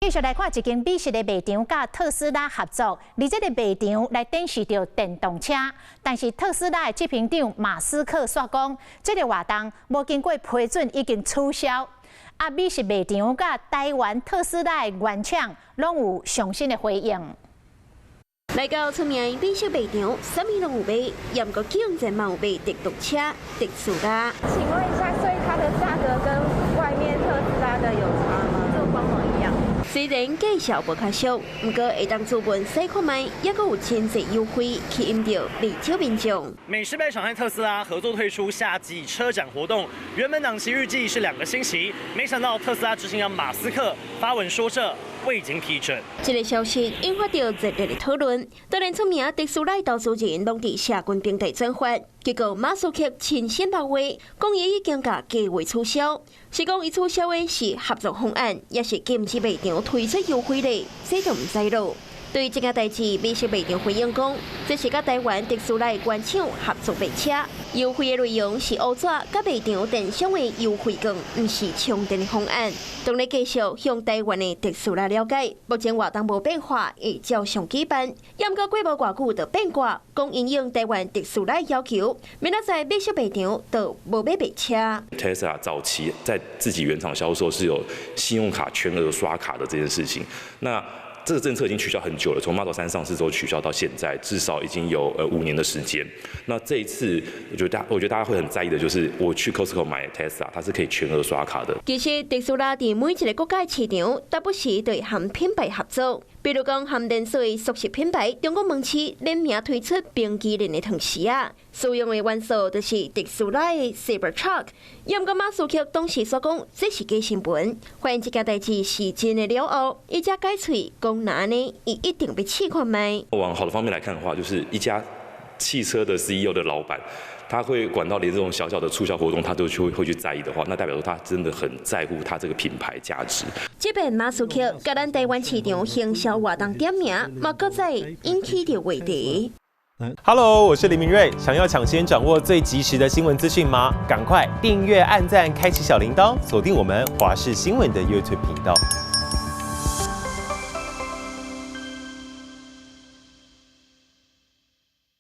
继续来看一间美食的卖场，甲特斯拉合作，而这个卖场来展示着电动车。但是特斯拉的执行长马斯克说讲，这个活动无经过批准已经取消。啊，美食卖场甲台湾特斯拉的原厂拢有上新的回应。来到出名美食卖场，什么拢有卖，也不过竟然嘛有卖电动车特斯拉。请问一下，所以它的价格跟外面特斯拉的有差吗？就光芒一样。虽然介绍无较俗，不过会当资本细看卖，也阁有真侪优惠，吸引到不少民众。美食卖场和特斯拉合作推出夏季车展活动，原本档期预计是2个星期，没想到特斯拉执行长马斯克发文说这未经批准。这个消息引发到热烈的讨论，当然出名特斯拉投资人拢伫社群平台转发。结果马斯克亲身到话，讲伊已经甲计划取消，是讲伊取消的是合作方案，也是禁止卖场推出优惠咧，这就唔知咯。对于这件代志，美食卖场回应讲，这是甲台湾特斯拉的原厂合作卖车，优惠的内容是乌纸甲卖场电商的优惠券，唔是充电的方案。当然继续向台湾的特斯拉了解，目前活动无变化，会照常举办。也毋过过无偌久就变卦，讲因应台湾特斯拉要求，明仔载美食卖场就无要卖车。Tesla 早期在自己原厂销售是有信用卡全额刷卡的这件事情，那这个政策已经取消很久了，从 Model 3上市之后取消到现在，至少已经有5年的时间。那这一次，我觉得大家会很在意的就是，我去 Costco 买 Tesla， 它是可以全额刷卡的。其实特斯拉伫每一个国家市场，都不时对和品牌合作，比如讲和连锁熟食品牌中国门市联名推出冰淇淋的糖匙啊，使用的元素就是特斯拉的 Cybertruck。也毋过马斯克当时所讲，这是假新闻。发现这件代志是真的了后，伊才改嘴讲哪呢？伊一定被气看卖。往好的方面来看的话，就是一家汽车的 CEO 的老板，他会管到连这种小小的促销活动，他都会去在意的话，那代表说他真的很在乎他这个品牌价值。这边马斯克甲咱台湾市场行销活动点名，嘛搁再引起着话题。Hello， 我是林明瑞。想要抢先掌握最及时的新闻资讯吗？赶快订阅、按赞、开启小铃铛，锁定我们华视新闻的 YouTube 频道。